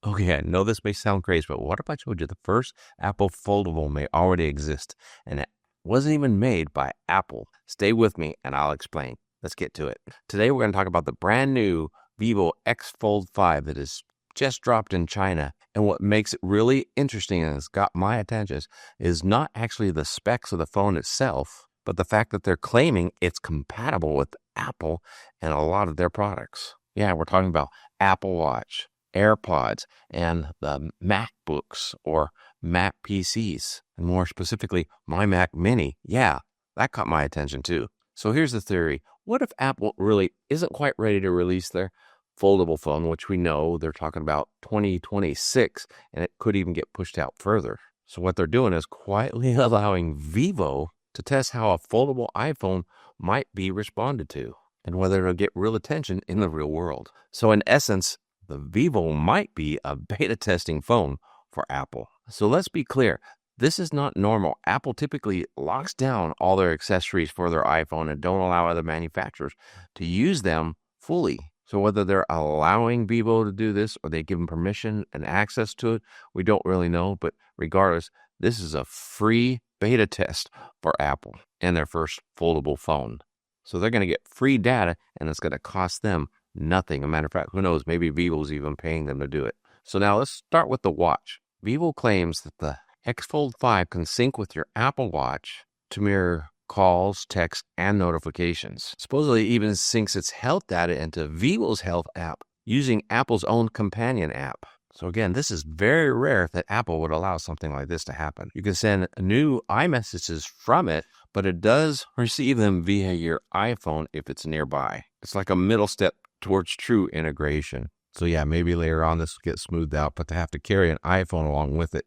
Okay, I know this may sound crazy, but what if I told you the first Apple Foldable may already exist and it wasn't even made by Apple? Stay with me and I'll explain. Let's get to it. Today we're going to talk about the brand new Vivo X Fold 5 that is just dropped in China. And what makes it really interesting and has got my attention is not actually the specs of the phone itself, but the fact that they're claiming it's compatible with Apple and a lot of their products. Yeah, we're talking about Apple Watch, AirPods, and the MacBooks or Mac PCs, and more specifically, my Mac Mini. Yeah, that caught my attention too. So here's the theory. What if Apple really isn't quite ready to release their foldable phone, which we know they're talking about 2026, and it could even get pushed out further? So what they're doing is quietly allowing Vivo to test how a foldable iPhone might be responded to and whether it'll get real attention in the real world. So in essence, the Vivo might be a beta testing phone for Apple. So let's be clear. This is not normal. Apple typically locks down all their accessories for their iPhone and don't allow other manufacturers to use them fully. So whether they're allowing Vivo to do this or they give them permission and access to it, we don't really know. But regardless, this is a free beta test for Apple and their first foldable phone. So they're going to get free data and it's going to cost them nothing. As a matter of fact, who knows, maybe Vivo's even paying them to do it. So now let's start with the watch. Vivo claims that the X Fold 5 can sync with your Apple Watch to mirror calls, texts, and notifications. Supposedly it even syncs its health data into Vivo's health app using Apple's own companion app. So again, this is very rare that Apple would allow something like this to happen. You can send new iMessages from it, but it does receive them via your iPhone if it's nearby. It's like a middle step towards true integration. So yeah, maybe later on this will get smoothed out, but to have to carry an iPhone along with it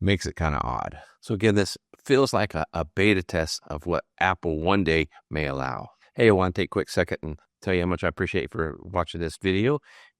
makes it kind of odd. So again, this feels like a beta test of what Apple one day may allow. Hey, I want to take a quick second and tell you how much I appreciate for watching this video.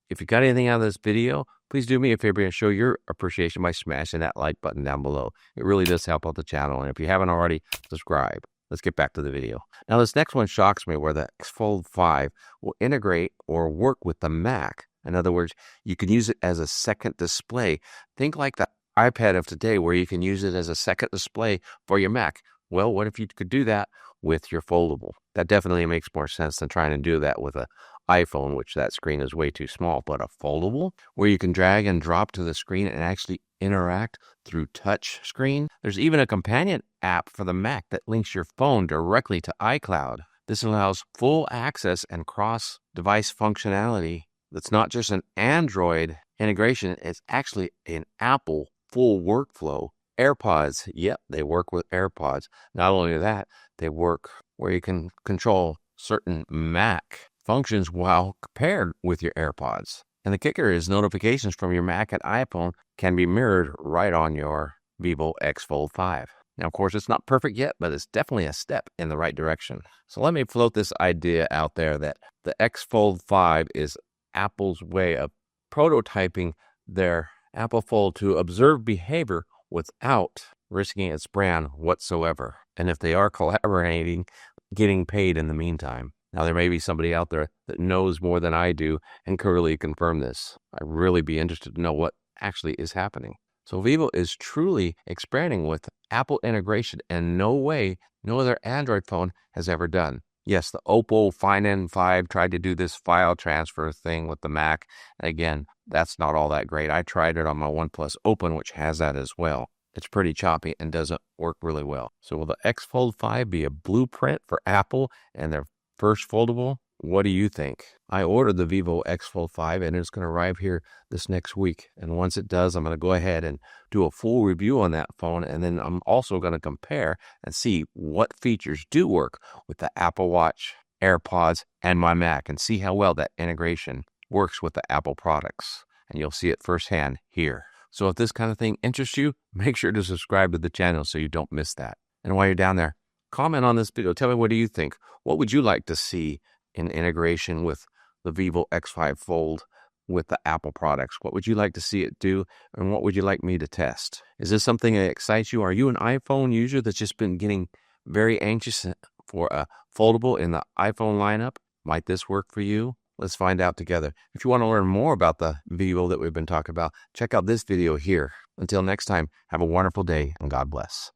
If you got anything out of this video, please do me a favor and show your appreciation by smashing that like button down below. It really does help out the channel. And if you haven't already, subscribe. Let's get back to the video. Now, this next one shocks me, where the X Fold 5 will integrate or work with the Mac. In other words, you can use it as a second display. Think like the iPad of today, where you can use it as a second display for your Mac. Well, what if you could do that with your foldable? That definitely makes more sense than trying to do that with an iPhone, which that screen is way too small. But a foldable, where you can drag and drop to the screen and actually interact through touch screen. There's even a companion app for the Mac that links your phone directly to iCloud. This allows full access and cross-device functionality. That's not just an Android integration, it's actually an Apple full workflow. AirPods, yep, they work with AirPods. Not only that, they work where you can control certain Mac functions while paired with your AirPods. And the kicker is notifications from your Mac and iPhone can be mirrored right on your Vivo X Fold 5. Now, of course, it's not perfect yet, but it's definitely a step in the right direction. So let me float this idea out there that the X Fold 5 is Apple's way of prototyping their Apple Fold to observe behavior without risking its brand whatsoever. And if they are collaborating, getting paid in the meantime. Now, there may be somebody out there that knows more than I do and can really confirm this. I'd really be interested to know what actually is happening. So Vivo is truly experimenting with Apple integration in no way no other Android phone has ever done. Yes, the Oppo Find N5 tried to do this file transfer thing with the Mac. Again, that's not all that great. I tried it on my OnePlus Open, which has that as well. It's pretty choppy and doesn't work really well. So will the X Fold 5 be a blueprint for Apple and their first foldable? What do you think? I ordered the Vivo X Fold 5 and it's going to arrive here this next week. And once it does, I'm going to go ahead and do a full review on that phone. And then I'm also going to compare and see what features do work with the Apple Watch, AirPods, and my Mac, and see how well that integration works with the Apple products. And you'll see it firsthand here. So if this kind of thing interests you, make sure to subscribe to the channel so you don't miss that. And while you're down there, comment on this video. Tell me, what do you think? What would you like to see in integration with the Vivo X5 Fold with the Apple products? What would you like to see it do? And what would you like me to test? Is this something that excites you? Are you an iPhone user that's just been getting very anxious for a foldable in the iPhone lineup? Might this work for you? Let's find out together. If you want to learn more about the Vivo that we've been talking about, check out this video here. Until next time, have a wonderful day and God bless.